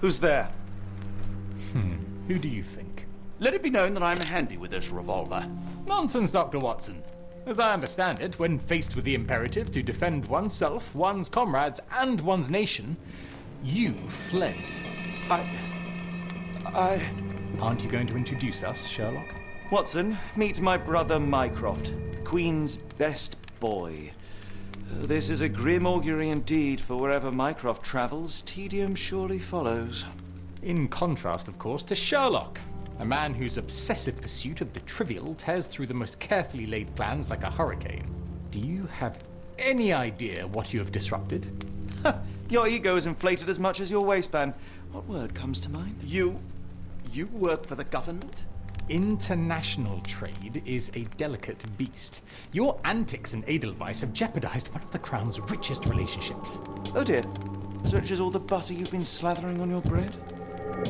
Who's there? Who do you think? Let it be known that I'm handy with this revolver. Nonsense, Dr. Watson. As I understand it, when faced with the imperative to defend oneself, one's comrades, and one's nation, you fled. Aren't you going to introduce us, Sherlock? Watson, meet my brother Mycroft, the Queen's best boy. This is a grim augury indeed, for wherever Mycroft travels, tedium surely follows. In contrast, of course, to Sherlock, a man whose obsessive pursuit of the trivial tears through the most carefully laid plans like a hurricane. Do you have any idea what you have disrupted? Your ego is inflated as much as your waistband. What word comes to mind? You work for the government? International trade is a delicate beast. Your antics and Edelweiss have jeopardized one of the Crown's richest relationships. Oh dear. As rich as all the butter you've been slathering on your bread?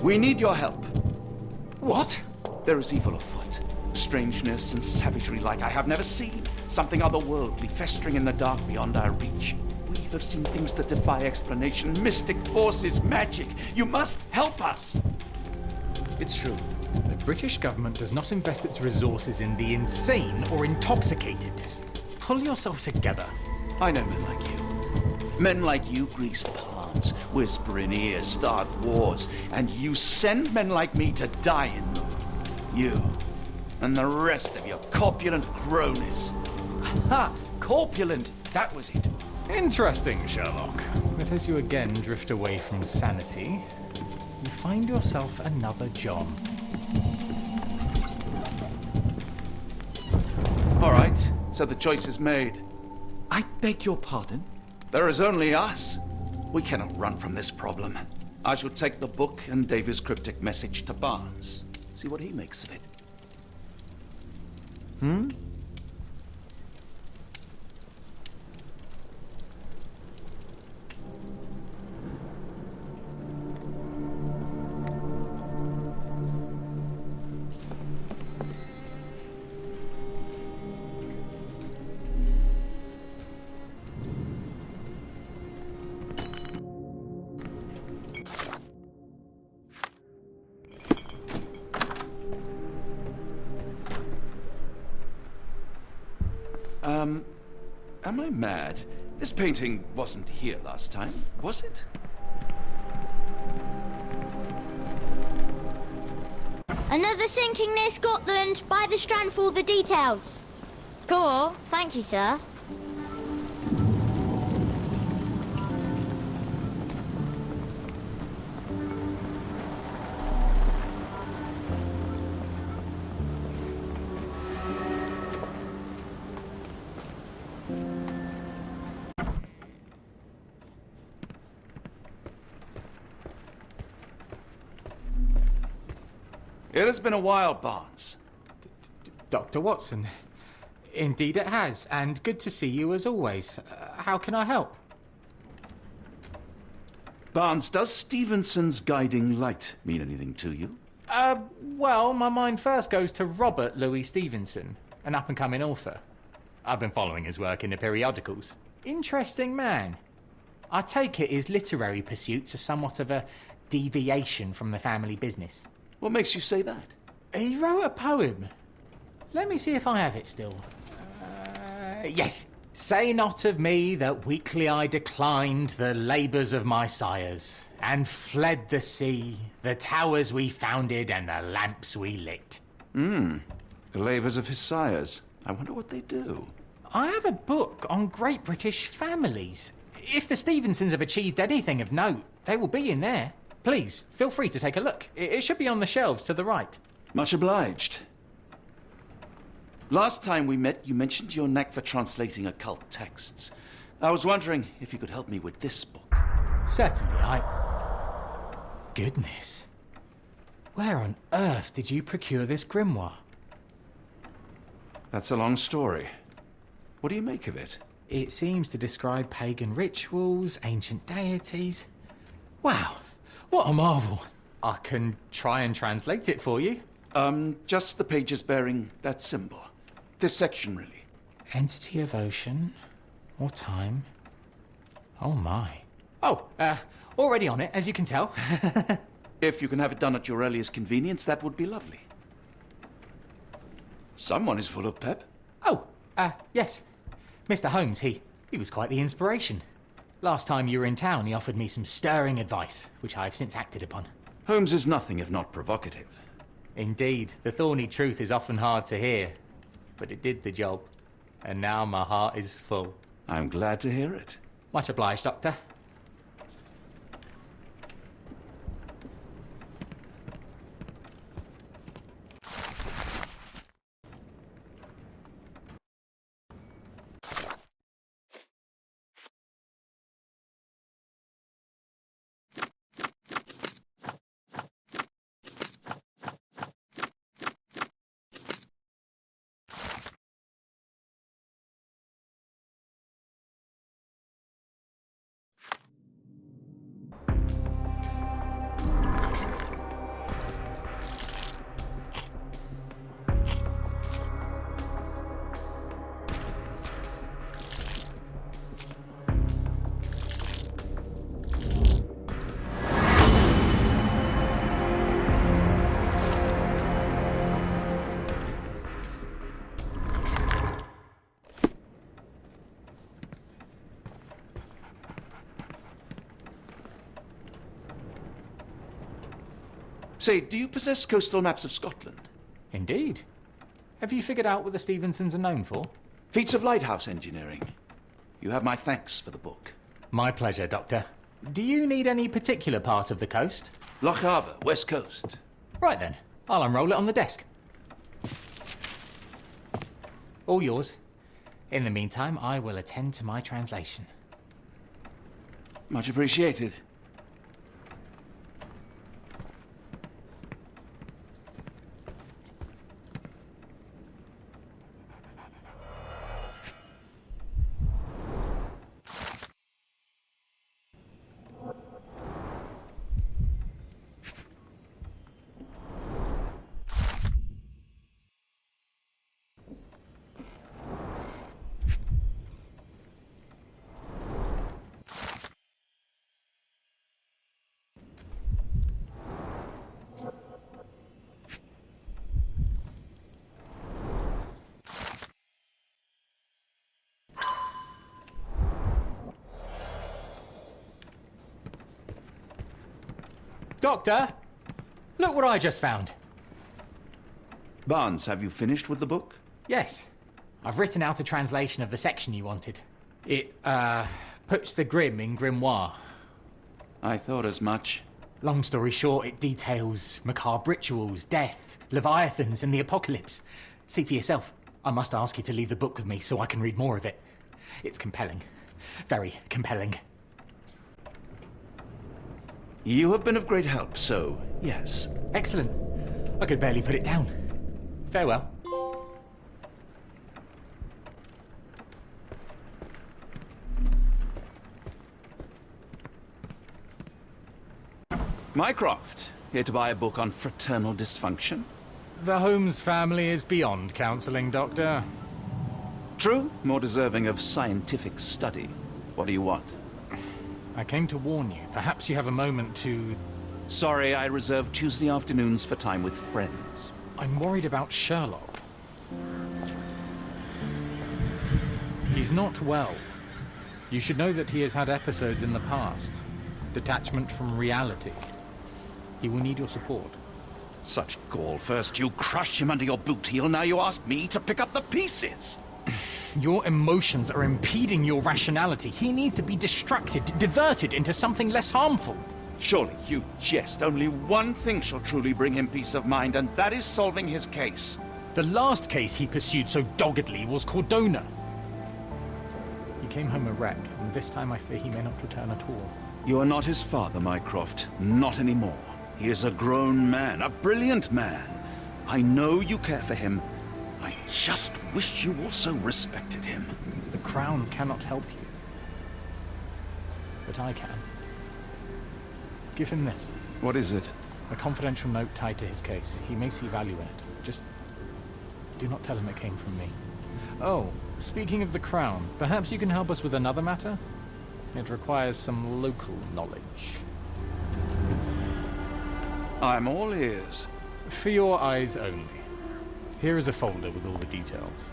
We need your help. What? There is evil afoot. Strangeness and savagery like I have never seen. Something otherworldly festering in the dark beyond our reach. We have seen things that defy explanation. Mystic forces, magic. You must help us. It's true. The British government does not invest its resources in the insane or intoxicated. Pull yourself together. I know men like you. Men like you grease palms, whisper in ears, start wars, and you send men like me to die in them. You and the rest of your corpulent cronies. Ha! Corpulent! That was it. Interesting, Sherlock. But as you again drift away from sanity, you find yourself another John. All right, so the choice is made. I beg your pardon? There is only us. We cannot run from this problem. I shall take the book and Davy's cryptic message to Barnes. See what he makes of it. Am I mad? This painting wasn't here last time, was it? Another sinking near Scotland. By the Strand for all the details. Cool. Thank you, sir. It has been a while, Barnes. Dr. Watson, indeed it has, and good to see you as always. How can I help? Barnes, does Stevenson's guiding light mean anything to you? Well, my mind first goes to Robert Louis Stevenson, an up-and-coming author. I've been following his work in the periodicals. Interesting man. I take it his literary pursuits are somewhat of a deviation from the family business. What makes you say that? He wrote a poem. Let me see if I have it still. Yes. Say not of me that weakly I declined the labours of my sires, and fled the sea, the towers we founded, and the lamps we lit. The labours of his sires. I wonder what they do. I have a book on great British families. If the Stevensons have achieved anything of note, they will be in there. Please, feel free to take a look. It should be on the shelves to the right. Much obliged. Last time we met, you mentioned your knack for translating occult texts. I was wondering if you could help me with this book. Certainly, Goodness. Where on earth did you procure this grimoire? That's a long story. What do you make of it? It seems to describe pagan rituals, ancient deities. Wow, what a marvel. I can try and translate it for you. Just the pages bearing that symbol. This section, really. Entity of ocean or time. Oh my. Oh, already on it, as you can tell. If you can have it done at your earliest convenience, that would be lovely. Someone is full of pep. Oh, yes. Mr. Holmes, he was quite the inspiration. Last time you were in town, he offered me some stirring advice, which I've since acted upon. Holmes is nothing if not provocative. Indeed, the thorny truth is often hard to hear. But it did the job. And now my heart is full. I'm glad to hear it. Much obliged, Doctor. Say, do you possess coastal maps of Scotland? Indeed. Have you figured out what the Stevensons are known for? Feats of lighthouse engineering. You have my thanks for the book. My pleasure, Doctor. Do you need any particular part of the coast? Loch Harbour, West Coast. Right then. I'll unroll it on the desk. All yours. In the meantime, I will attend to my translation. Much appreciated. Doctor! Look what I just found. Barnes, have you finished with the book? Yes. I've written out a translation of the section you wanted. It, puts the grim in grimoire. I thought as much. Long story short, it details macabre rituals, death, leviathans, and the apocalypse. See for yourself. I must ask you to leave the book with me so I can read more of it. It's compelling. Very compelling. You have been of great help, so yes. Excellent. I could barely put it down. Farewell. Mycroft, here to buy a book on fraternal dysfunction. The Holmes family is beyond counselling, Doctor. True, more deserving of scientific study. What do you want? I came to warn you. Perhaps you have a moment to... Sorry, I reserve Tuesday afternoons for time with friends. I'm worried about Sherlock. He's not well. You should know that he has had episodes in the past. Detachment from reality. He will need your support. Such gall. First you crush him under your boot heel, now you ask me to pick up the pieces. Your emotions are impeding your rationality. He needs to be distracted, diverted into something less harmful. Surely you jest. Only one thing shall truly bring him peace of mind, and that is solving his case. The last case he pursued so doggedly was Cordona. He came home a wreck, and this time I fear he may not return at all. You are not his father, Mycroft. Not anymore. He is a grown man, a brilliant man. I know you care for him. I just wish you also respected him. The Crown cannot help you. But I can. Give him this. What is it? A confidential note tied to his case. He may see value in it. Just do not tell him it came from me. Oh, speaking of the Crown, perhaps you can help us with another matter? It requires some local knowledge. I'm all ears. For your eyes only. Here is a folder with all the details.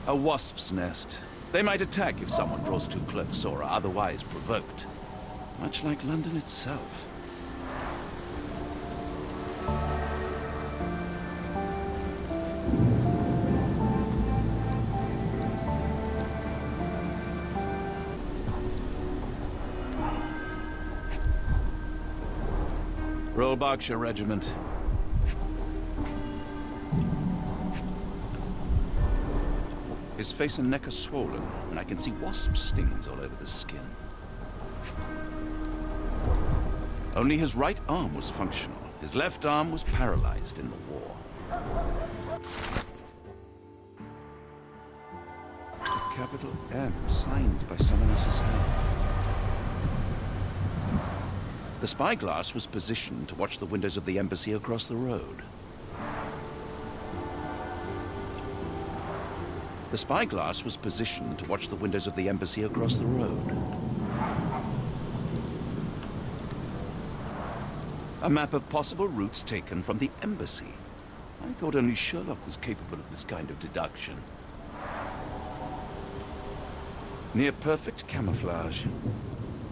A wasp's nest. They might attack if someone draws too close or are otherwise provoked. Much like London itself. Royal Berkshire Regiment. His face and neck are swollen, and I can see wasp stings all over the skin. Only his right arm was functional. His left arm was paralyzed in the war. A capital M signed by someone else's hand. The spyglass was positioned to watch the windows of the embassy across the road. The spyglass was positioned to watch the windows of the embassy across the road. A map of possible routes taken from the embassy. I thought only Sherlock was capable of this kind of deduction. Near perfect camouflage.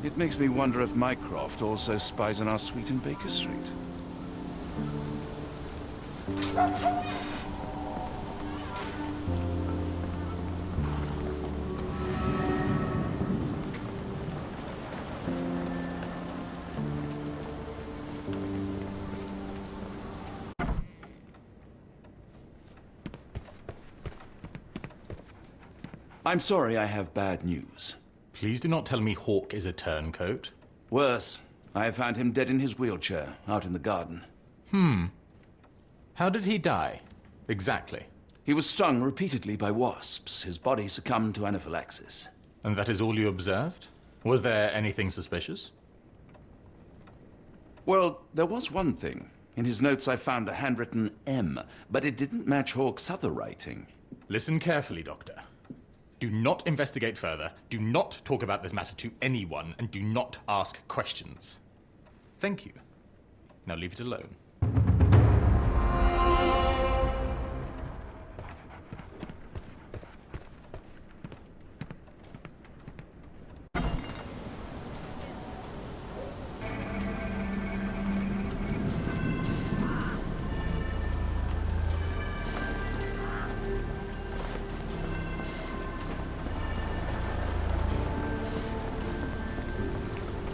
It makes me wonder if Mycroft also spies on our suite in Baker Street. I'm sorry, I have bad news. Please do not tell me Hawke is a turncoat. Worse, I have found him dead in his wheelchair, out in the garden. How did he die? Exactly. He was stung repeatedly by wasps. His body succumbed to anaphylaxis. And that is all you observed? Was there anything suspicious? Well, there was one thing. In his notes I found a handwritten M, but it didn't match Hawke's other writing. Listen carefully, Doctor. Do not investigate further, do not talk about this matter to anyone, and do not ask questions. Thank you. Now leave it alone.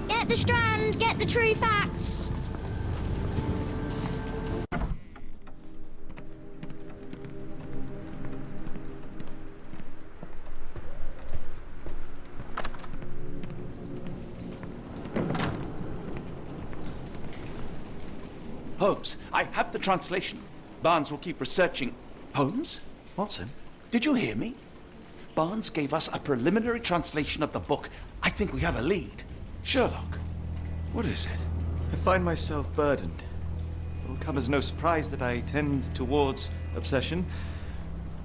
Get the Strand, get the true facts. Holmes, I have the translation. Barnes will keep researching. Holmes? Watson? Did you hear me? Barnes gave us a preliminary translation of the book. I think we have a lead. Sherlock, what is it? I find myself burdened. It will come as no surprise that I tend towards obsession.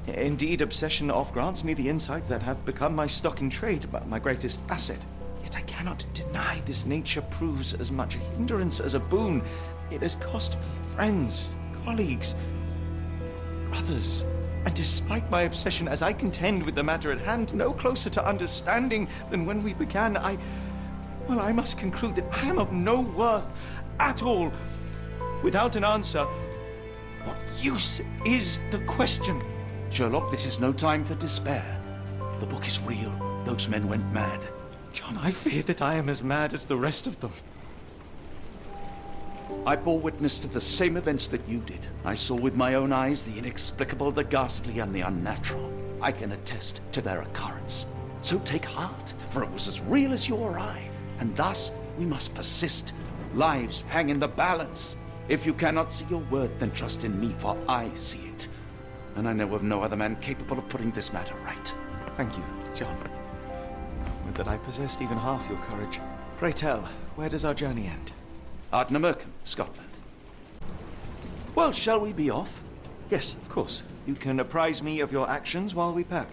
Indeed, obsession oft grants me the insights that have become my stock in trade, my greatest asset. Yet I cannot deny this nature proves as much a hindrance as a boon. It has cost me friends, colleagues, brothers. And despite my obsession as I contend with the matter at hand, no closer to understanding than when we began, I must conclude that I am of no worth at all. Without an answer, what use is the question? Sherlock, this is no time for despair. The book is real. Those men went mad. John, I fear that I am as mad as the rest of them. I bore witness to the same events that you did. I saw with my own eyes the inexplicable, the ghastly, and the unnatural. I can attest to their occurrence. So take heart, for it was as real as you or I, and thus we must persist. Lives hang in the balance. If you cannot see your worth, then trust in me, for I see it. And I know of no other man capable of putting this matter right. Thank you, John. Would that I possessed even half your courage. Pray tell, where does our journey end? Ardnamurchan, Scotland. Well, shall we be off? Yes, of course. You can apprise me of your actions while we pack.